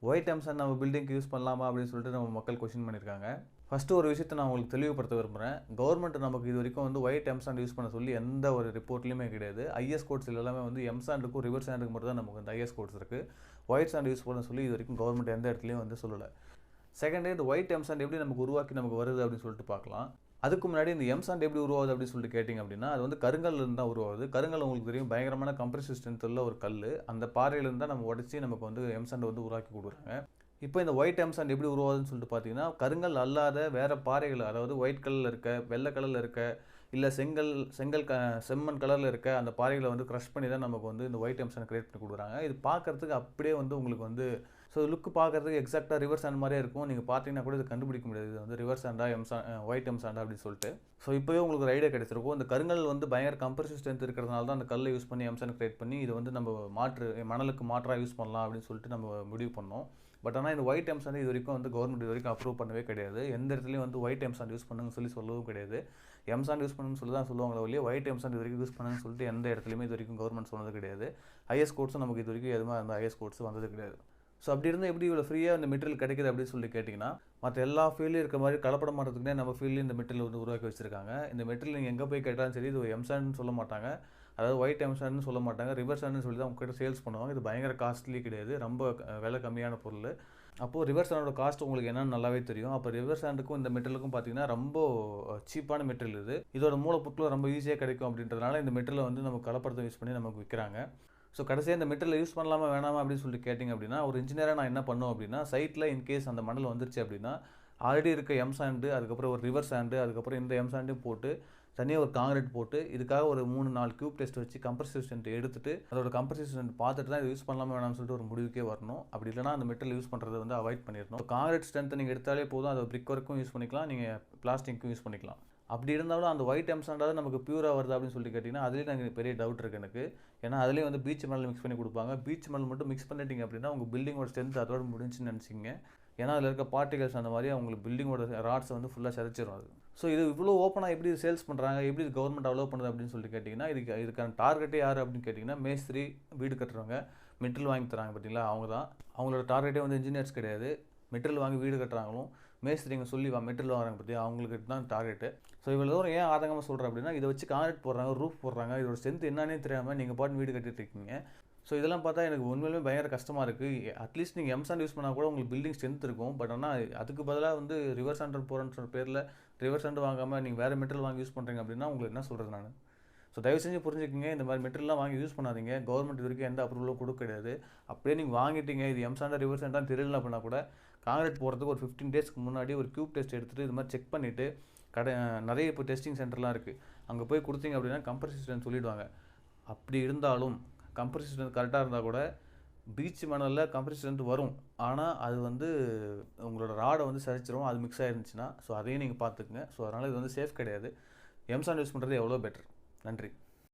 White M sand நம்ம பில்டிங்க்கு use பண்ணலாமா அப்படின்னு சொல்லிட்டு நம்ம மக்கள் கொஸ்டின் பண்ணியிருக்காங்க. ஃபஸ்ட்டு ஒரு விஷயத்தை நான் உங்களுக்கு தெளிவுபடுத்த விரும்புகிறேன். கவர்மெண்ட் நமக்கு இது வரைக்கும் வந்து ஒயிட் எம்சாண்ட் யூஸ் பண்ண சொல்லி எந்த ஒரு ரிப்போர்ட்லையுமே கிடையாது. ஐஎஸ் கோட்ஸ் எல்லாமே வந்து எம்சாண்டுக்கும் ரிவர் சாண்டுக்கு மட்டும் தான் நமக்கு வந்து ஐஎஸ் கோட்ஸ் இருக்குது. ஒயிட் சாண்ட் யூஸ் பண்ண சொல்லி இது வரைக்கும் கவர்மெண்ட் எந்த இடத்துலையும் வந்து சொல்லலை. செகண்ட், இந்த ஒயிட் எம்சாண்ட் எப்படி நமக்கு உருவாக்கி நமக்கு வருது அப்படின்னு சொல்லிட்டு பார்க்கலாம். அதுக்கு முன்னாடி இந்த எம்சாண்ட் எப்படி உருவாகுது அப்படின்னு சொல்லிட்டு கேட்டிங்க அப்படின்னா, அது வந்து கருங்கல்லேருந்து தான் உருவாகுது. கருங்கல் உங்களுக்கு தெரியும், பயங்கரமான கம்ப்ரசிவ் ஸ்ட்ரென்த் உள்ள ஒரு கல். அந்த பாறையிலேருந்து தான் நம்ம உடச்சி நமக்கு வந்து எம்சாண்ட் வந்து உருவாக்கி கொடுக்குறாங்க. இப்போ இந்த ஒயிட் எம்சாண்ட் எப்படி உருவாகுதுன்னு சொல்லிட்டு பார்த்தீங்கன்னா, கருங்கல் அல்லாத வேறு பாறைகள், அதாவது ஒயிட் கலரில் இருக்க, வெள்ளை கலரில் இருக்க, இல்லை செம்மண் கலரில் இருக்க அந்த பாறைகளை வந்து க்ரஷ் பண்ணி தான் நமக்கு வந்து இந்த ஒயிட் எம்சாண்ட் கிரியேட் பண்ணி கொடுக்குறாங்க. இது பார்க்குறதுக்கு அப்படியே வந்து உங்களுக்கு வந்து லுக்கு பார்க்குறதுக்கு எக்ஸாக்டாக ரிவர் சாண்ட் மாதிரியே இருக்கும். நீங்கள் பார்த்தீங்கன்னா கூட இது கண்டுபிடிக்க முடியாது, இது வந்து ரிவர் சாண்டா ஒயிட் எம்சாண்டா அப்படின்னு சொல்லிட்டு. இப்போவே உங்களுக்கு ஒரு ஐடியா கிடைச்சிருக்கும். இந்த கருங்கல் வந்து பயங்கர கம்ப்ரசிவ் ஸ்ட்ரென்த் இருக்கிறதுனால தான் அந்த கல்லை யூஸ் பண்ணி எம்சாண்ட் கிரியேட் பண்ணி இதை வந்து நம்ம மணலுக்கு மாற்றாக யூஸ் பண்ணலாம் அப்படின்னு சொல்லிட்டு நம்ம முடிவு பண்ணோம். பட் ஆனால் இந்த ஒயிட் எம்சாண்ட் இது வரைக்கும் வந்து கவர்மெண்ட் இது வரைக்கும் அப்ரூவ் பண்ணவே கிடையாது. எந்த இடத்துலையும் வந்து ஒயிட் எம்சாண்ட் யூஸ் பண்ணுங்கன்னு சொல்லவும் கிடையாது. எம்சாண்ட் யூஸ் பண்ணுன்னு சொல்லி தான் சொல்லுவாங்களே ஒழிய ஒயிட் எம்சாண்ட் இது வரைக்கும் யூஸ் பண்ணுன்னு சொல்லிட்டு எந்த இடத்துலையுமே இது வரைக்கும் கவர்மெண்ட் சொன்னது கிடையாது. ஐஎஸ் கோட்ஸும் நமக்கு இது வரைக்கும் எதுவுமே அந்த ஐஎஸ் கோட்ஸ் வந்தது கிடையாது. அப்படி இருந்தால் எப்படி இவ்வளோ ஃப்ரீயாக இந்த மெட்டீரியல் கிடைக்குது அப்படின்னு சொல்லி கேட்டிங்கன்னா, மற்ற எல்லா ஃபீல்ட்லையும் இருக்க மாதிரி கலப்படம் பண்ணுறதுக்குனே நம்ம ஃபீல்ட்லேயும் இந்த மெட்டீரியல் வந்து உருவாக்கி வச்சுருக்காங்க. இந்த மெட்டீரியல் நீங்கள் எங்கே போய் கேட்டாலும் சரி, இது எம்சாண்ட்னு சொல்ல மாட்டாங்க, அதாவது ஒயிட் எம்சாண்ட்னு சொல்ல மாட்டாங்க, ரிவர் சாண்ட்னு சொல்லி தான் உங்ககிட்ட சேல்ஸ் பண்ணுவாங்க. இது பயங்கர காஸ்ட்லி கிடையாது, ரொம்ப விலை கம்மியான பொருள். அப்போது ரிவர் சாண்டோட காஸ்ட் உங்களுக்கு என்னன்னு நல்லாவே தெரியும். அப்போ ரிவர் சாண்டுக்கும் இந்த மெட்டீரியலுக்கும் பார்த்தீங்கன்னா ரொம்ப சீப்பான மெட்டீரியல் இது. இதோட மூலப்பொருட்கள் ரொம்ப ஈஸியாக கிடைக்கும் அப்படின்றதுனால இந்த மெட்டீரியலை வந்து நம்ம கலப்படத்தை யூஸ் பண்ணி நமக்கு விற்கிறாங்க. கடைசியாக இந்த மெட்டீரியல் யூஸ் பண்ணலாமா வேணாமா அப்படின்னு சொல்லிட்டு கேட்டிங்க அப்படின்னா, ஒரு இன்ஜினியராக நான் என்ன பண்ணுவோம் அப்படின்னா, சைட்டில் இன்கேஸ் அந்த மணல் வந்துருச்சு அப்படின்னா, ஆல்ரெடி இருக்க எம்சாண்டு, அதுக்கப்புறம் ஒரு ரிவர் சாண்டு, அதுக்கப்புறம் இந்த எம்சாண்டையும் போட்டு தனியாக ஒரு காங்கிரீட் போட்டு இதுக்காக ஒரு 3-4 கியூப் டெஸ்ட் வச்சு கம்ப்ரசிவ் ஸ்ட்ரென்த் எடுத்துட்டு அதோட கம்ப்ரசிவ் ஸ்ட்ரென்த் பார்த்துட்டு தான் இது யூஸ் பண்ணலாமா வேணாம்னு சொல்லிட்டு ஒரு முடிவுக்கே வரணும். அப்படி இல்லைனா அந்த மெட்டீரியல் யூஸ் பண்ணுறதை வந்து அவாய்ட் பண்ணிடணும். காங்கிரீட் ஸ்ட்ரென்த் நீங்கள் எடுத்தாலே போதும், அதை பிரிக் ஒர்க்கும் யூஸ் பண்ணிக்கலாம், நீங்கள் பிளாஸ்டிக்கும் யூஸ் பண்ணிக்கலாம். அப்படி இருந்தாலும் அந்த ஒயிட் எம்சாண்டாவது நமக்கு பியூராக வருது அப்படின்னு சொல்லி கேட்டிங்கன்னா, அதுலேயும் எனக்கு பெரிய டவுட் இருக்குது எனக்கு. ஏன்னா அதுலேயும் வந்து பீச் மணல் மிக்ஸ் பண்ணி கொடுப்பாங்க. பீச் மணல் மட்டும் மிக்ஸ் பண்ணிட்டீங்க அப்படின்னா உங்கள் பில்டிங்கோட ஸ்ட்ரென்த் அதோட முடிஞ்சுன்னு நினச்சிங்க. ஏன்னா அதில் இருக்க பார்ட்டிகல்ஸ் அந்த மாதிரி அவங்களுக்கு பில்டிங்கோட ராட்ஸை வந்து ஃபுல்லாக சிதைச்சிடும் அது. இது இவ்வளோ ஓப்பனாக எப்படி சேல்ஸ் பண்ணுறாங்க, எப்படி இது கவர்மெண்ட் அலோவ் பண்ணுது அப்படின்னு சொல்லிட்டு கேட்டிங்கன்னா, இதுக்கான டார்கெட்டே யார் அப்படின்னு கேட்டிங்கன்னா, மேஸ்திரி, வீடு கட்டுறவங்க, மெட்டீரியல் வாங்கி தராங்க பார்த்தீங்களா, அவங்க தான். அவங்களோட டார்கெட்டே வந்து இன்ஜினியர்ஸ் கிடையாது. மெட்டீரியல் வாங்கி வீடு கட்டுறாங்களும், மேஸ்திரிங்க சொல்லி மெட்டீரியல் வாங்குறாங்க பற்றி அவங்களுக்கு தான் டார்கெட்டு. இவ்வளோ தூரம் ஏன் ஆதங்கமாக சொல்கிறேன் அப்படின்னா, இதை வச்சு கான்கிரீட் போடுறாங்க, ரூஃப் போடுறாங்க, இதோட ஸ்ட்ரென்த் என்னன்னே தெரியாமல் நீங்கள் பாட்டு வீடு கட்டிட்டு இருக்கீங்க. இதெல்லாம் பார்த்தா எனக்கு உண்மையிலுமே பயங்கர கஷ்டமாக இருக்குது. அட்லீஸ்ட் நீங்கள் எம்சாண்ட் யூஸ் பண்ணால் கூட உங்களுக்கு பில்டிங் ஸ்ட்ரென்த் இருக்கும். பட் ஆனால் அதுக்கு பதிலாக வந்து ரிவர் சாண்ட் போகிறன்ற பேரில் ரிவர் சாண்ட் வாங்காமல் நீங்கள் வேறு மெட்டீரியல் வாங்கி யூஸ் பண்ணுறீங்க அப்படின்னா உங்களுக்கு என்ன சொல்கிறது நான். தயவு செஞ்சு புரிஞ்சுக்கிங்க, இந்த மாதிரி மெட்டீரியல்லாம் வாங்கி யூஸ் பண்ணாதீங்க. கவர்மெண்ட் இது வரைக்கும் எந்த அப்ரூவலும் கொடுக்க கிடையாது. அப்படியே நீங்கள் வாங்கிட்டீங்க, இது எம்சாண்டா ரிவர் சாண்டான்னு தெரியல அப்படின்னா கூட காங்கிரீட் போகிறதுக்கு ஒரு 15 டேஸ்க்கு முன்னாடி ஒரு கியூப் டெஸ்ட் எடுத்துகிட்டு இது மாதிரி செக் பண்ணிவிட்டு நிறைய இப்போ டெஸ்டிங் சென்டர்லாம் இருக்குது, அங்கே போய் கொடுத்தீங்க அப்படின்னா கம்ப்ரசிவ் ஸ்ட்ரென்த் சொல்லிவிடுவாங்க. அப்படி இருந்தாலும் கம்ப்ரசிவ் ஸ்ட்ரென்த் கரெக்டாக இருந்தால் கூட பீச் மணலில் கம்ப்ரசிவ் ஸ்ட்ரென்த் வரும். ஆனால் அது வந்து உங்களோட ராடை வந்து சரிச்சிரும், அது மிக்ஸ் ஆகிருந்துச்சுன்னா. அதையும் நீங்கள் பார்த்துக்குங்க. அதனால் இது வந்து சேஃப் கிடையாது. எம்சாண்ட் யூஸ் பண்ணுறது எவ்வளோ பெட்டர். நன்றி.